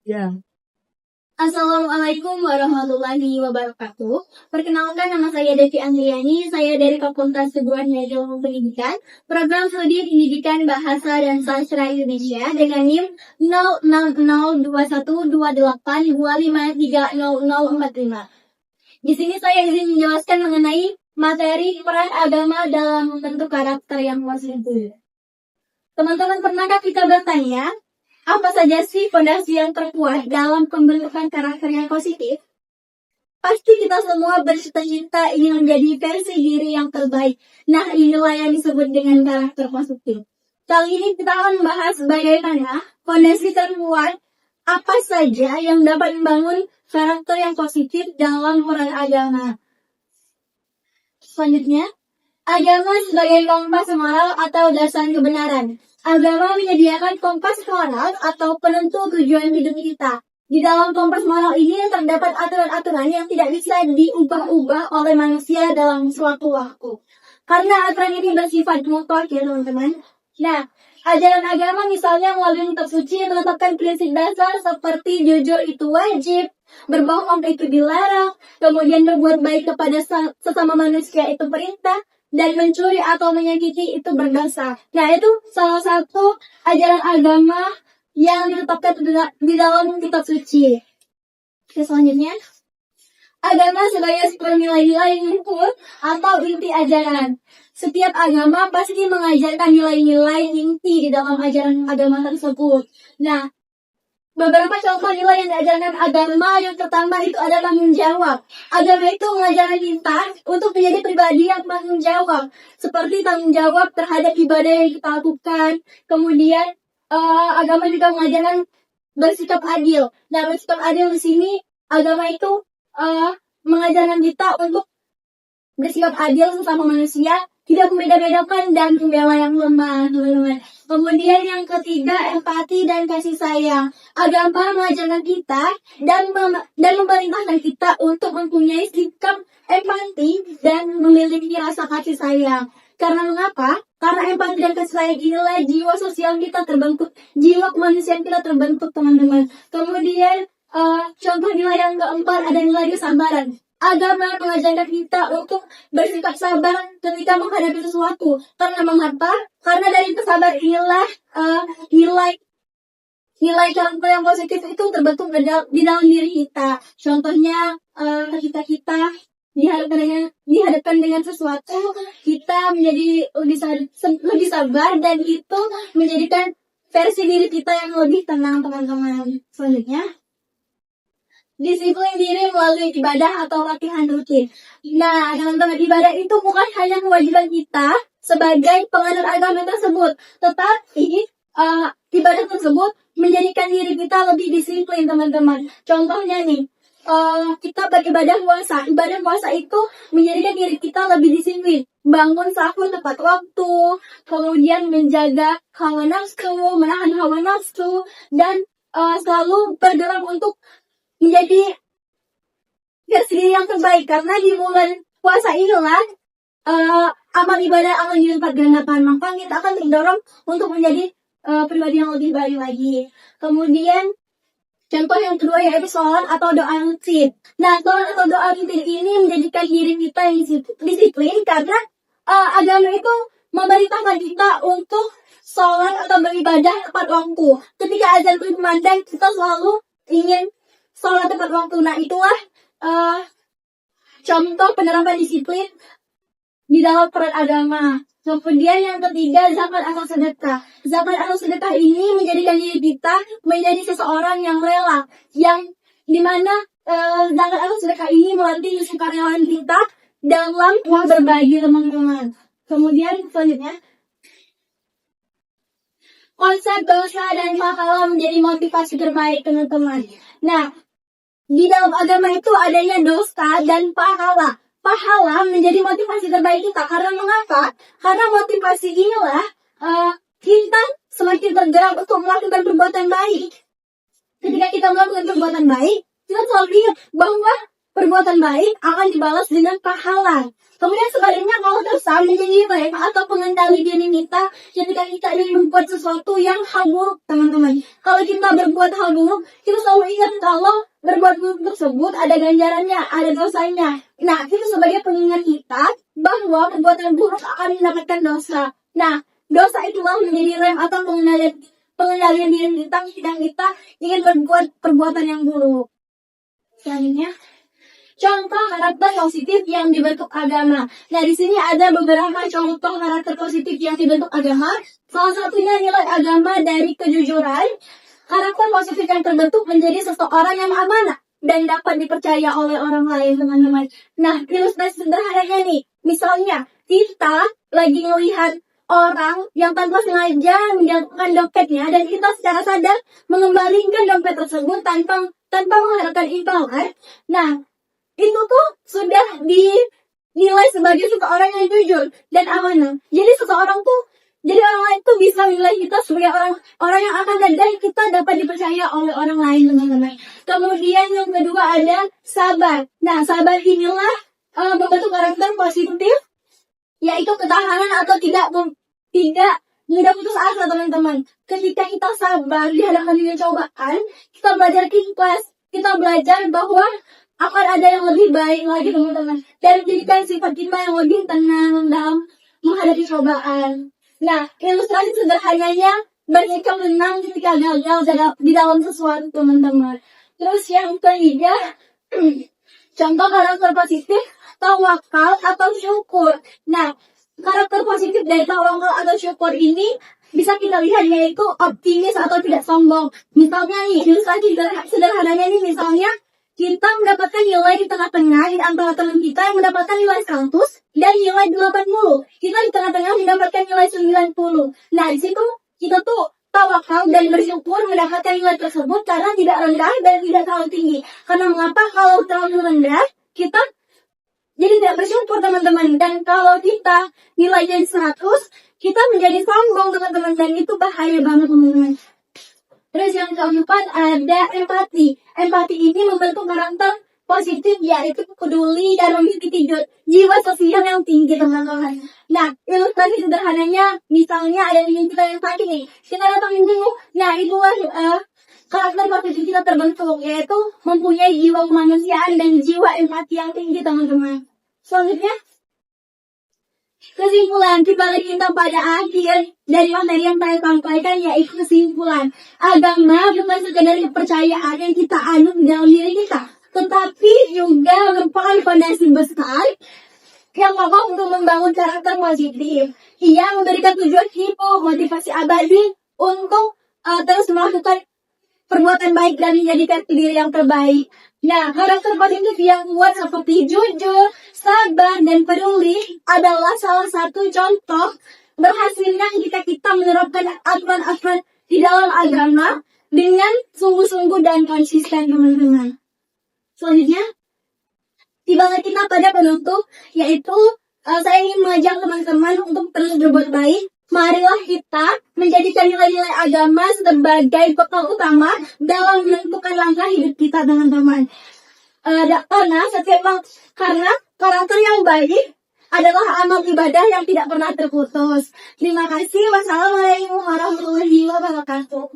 Ya. Assalamualaikum warahmatullahi wabarakatuh. Perkenalkan, nama saya Devi Andriani. Saya dari Fakultas Sebuah Ilmu Pendidikan, Program Studi Pendidikan Bahasa dan Sastra Indonesia dengan NIM 06021282530045. Di sini saya ingin menjelaskan mengenai materi peran agama dalam membentuk karakter yang positif. Teman-teman, pernahkah kita bertanya, apa saja sih fondasi yang terkuat dalam pembentukan karakter yang positif? Pasti kita semua bercita-cita ingin menjadi versi diri yang terbaik. Nah, inilah yang disebut dengan karakter positif. Kali ini kita akan membahas bagaimana fondasi terkuat apa saja yang dapat membangun karakter yang positif dalam peran agama. Selanjutnya, agama sebagai kompas moral atau dasar kebenaran. Agama menyediakan kompas moral atau penentu tujuan hidup kita. Di dalam kompas moral ini terdapat aturan-aturan yang tidak bisa diubah-ubah oleh manusia dalam suatu waktu. Karena aturan ini bersifat mutlak ya teman-teman. Nah, ajaran agama misalnya melalui kitab suci menetapkan prinsip dasar seperti jujur itu wajib, berbohong itu dilarang, kemudian berbuat baik kepada sesama manusia itu perintah, dan mencuri atau menyakiti itu berdosa. Nah, itu salah satu ajaran agama yang ditetapkan di dalam kitab suci. Oke, selanjutnya, agama sebagai nilai-nilai input atau inti ajaran. Setiap agama pasti mengajarkan nilai-nilai inti di dalam ajaran agama tersebut. Nah, beberapa contoh nilai yang diajarkan agama yang pertama itu adalah tanggung jawab. Agama itu mengajarkan kita untuk menjadi pribadi yang bertanggung jawab. Seperti tanggung jawab terhadap ibadah yang kita lakukan. Kemudian agama juga mengajarkan bersikap adil. Nah, bersikap adil di sini agama itu mengajarkan kita untuk bersikap adil sesama manusia, tidak membeda-bedakan dan membela yang lemah, teman-teman. Kemudian yang ketiga, empati dan kasih sayang. Agama mengajarkan kita dan memerintahkan kita untuk mempunyai sikap empati dan memiliki rasa kasih sayang. Karena mengapa? Karena empati dan kasih sayang inilah jiwa sosial kita terbentuk, jiwa kemanusiaan kita terbentuk, teman-teman. Kemudian contoh nilai yang keempat ada nilai kesabaran. Agama mengajarkan kita untuk bersikap sabar ketika menghadapi sesuatu. Karena mengapa? Karena dari kesabar inilah nilai karakter yang positif itu terbentuk di dalam diri kita. Contohnya ketika kita dihadapkan dengan sesuatu, kita menjadi lebih sabar dan itu menjadikan versi diri kita yang lebih tenang, teman-teman. Selanjutnya, disiplin diri melalui ibadah atau latihan rutin. Nah, teman-teman, ibadah itu bukan hanya kewajiban kita sebagai penganut agama tersebut, tetapi ibadah tersebut menjadikan diri kita lebih disiplin, teman-teman. Contohnya nih, kita beribadah puasa. Ibadah puasa itu menjadikan diri kita lebih disiplin. Bangun sahur tepat waktu, kemudian menjaga hawa nafsu, menahan hawa nafsu, dan selalu bergerak untuk menjadi versi diri yang terbaik. Karena di bulan puasa inilah amal ibadah akan dilipat gandakan, maka kita akan terdorong untuk menjadi pribadi yang lebih baik lagi. Kemudian contoh yang kedua yaitu sholat atau doa rutin. Nah, sholat atau doa rutin ini menjadikan diri kita yang disiplin karena agama itu memerintahkan kita untuk sholat atau beribadah tepat waktu. Ketika azan berkumandang, kita selalu ingin sholat tepat waktu. Nah, itulah contoh penerapan disiplin di dalam peran agama. Kemudian yang ketiga, zakat atau sedekah. Zakat atau sedekah ini menjadikan diri kita menjadi seseorang yang rela, yang dimana zakat atau sedekah ini melatih kesukarelaan kita dalam berbagi, teman-teman. Kemudian selanjutnya, konsep dosa dan pahala menjadi motivasi terbaik, teman-teman. Nah, di dalam agama itu adanya dosa dan pahala. Pahala menjadi motivasi terbaik kita. Karena mengapa? Karena motivasi inilah kita semakin tergerak untuk melakukan perbuatan baik. Ketika kita melakukan perbuatan baik, kita selalu ingat bahwa perbuatan baik akan dibalas dengan pahala. Kemudian sebaliknya kalau dosa menjadi rem atau pengendali diri kita ketika kita ingin membuat sesuatu yang hal buruk, teman-teman. Kalau kita berbuat hal buruk, kita selalu ingat kalau berbuat buruk tersebut ada ganjarannya, ada dosanya. Nah, itu sebagai pengingat kita bahwa perbuatan buruk akan mendapatkan dosa. Nah, dosa itulah menjadi rem atau pengendalian diri kita ketika kita ingin berbuat perbuatan yang buruk. Selanjutnya, contoh karakter positif yang dibentuk agama. Nah, di sini ada beberapa contoh karakter positif yang dibentuk agama. Salah satunya nilai agama dari kejujuran. Karakter positif yang terbentuk menjadi seseorang yang amanah dan dapat dipercaya oleh orang lain, teman-teman. Nah, ilustrasi sederhananya nih. Misalnya, kita lagi melihat orang yang tanpa sengaja menjatuhkan dompetnya dan kita secara sadar mengembalikan dompet tersebut tanpa mengharapkan imbalan. Nah, itu tuh sudah dinilai sebagai seseorang yang jujur dan amanah. Jadi orang lain tuh bisa menilai kita sebagai orang yang amanah dan kita dapat dipercaya oleh orang lain, teman-teman. Kemudian yang kedua ada sabar. Nah, sabar inilah membentuk karakter positif, yaitu ketahanan atau tidak mudah putus asa, teman-teman. Ketika kita sabar dihadapkan dengan cobaan, kita belajar ikhlas, kita belajar bahwa akan ada yang lebih baik lagi, teman-teman, dan menjadikan sifat kita yang lebih tenang dalam menghadapi cobaan. Nah, ilustrasi sederhananya bersikap menang ketika gagal di dalam sesuatu, teman-teman. Terus yang ketiga, contoh karakter positif, tawakal atau syukur. Nah, karakter positif dari tawakal atau syukur ini bisa kita lihat yaitu optimis atau tidak sombong. Misalnya nih, ilustrasi sederhananya nih, misalnya kita mendapatkan nilai di tengah-tengah di antara teman kita yang mendapatkan nilai 100 dan nilai 80. Kita di tengah-tengah mendapatkan nilai 90. Nah, di situ kita tuh tawakal dan bersyukur mendapatkan nilai tersebut karena tidak rendah dan tidak terlalu tinggi. Karena mengapa kalau terlalu rendah, kita jadi tidak bersyukur, teman-teman. Dan kalau kita nilainya 100, kita menjadi sombong, teman-teman. Dan itu bahaya banget, teman-teman. Terus yang keempat ada empati. Empati ini membentuk karakter positif, yaitu peduli dan memiliki jiwa sosial yang tinggi, teman-teman. Nah, ilustrasi sederhananya, misalnya ada yang kita yang sakit nih, kita datang menjenguk. Nah, itulah karakter positif kita terbentuk, yaitu mempunyai jiwa kemanusiaan dan jiwa empati yang tinggi, teman-teman. Selanjutnya, kesimpulan, tiba lagi kita pada akhir dari materi yang saya sampaikan, yaitu kesimpulan. Agama bukan sekedar kepercayaan yang kita anut dalam diri kita, tetapi juga merupakan fondasi besar yang kokoh untuk membangun karakter positif. Ia memberikan tujuan hidup, motivasi abadi untuk terus melakukan perbuatan baik dan menjadikan diri yang terbaik. Nah, karakter positif yang kuat seperti jujur, sabar, dan peduli adalah salah satu contoh berhasilnya jika kita menerapkan aturan-aturan di dalam agama dengan sungguh-sungguh dan konsisten, teman-teman. Selanjutnya, tibalah kita pada penutup, yaitu saya ingin mengajak teman-teman untuk terus berbuat baik. Marilah kita menjadikan nilai-nilai agama sebagai bekal utama dalam menentukan langkah hidup kita, teman-teman. Karena karakter yang baik adalah amal ibadah yang tidak pernah terputus. Terima kasih. Wassalamualaikum warahmatullahi wabarakatuh.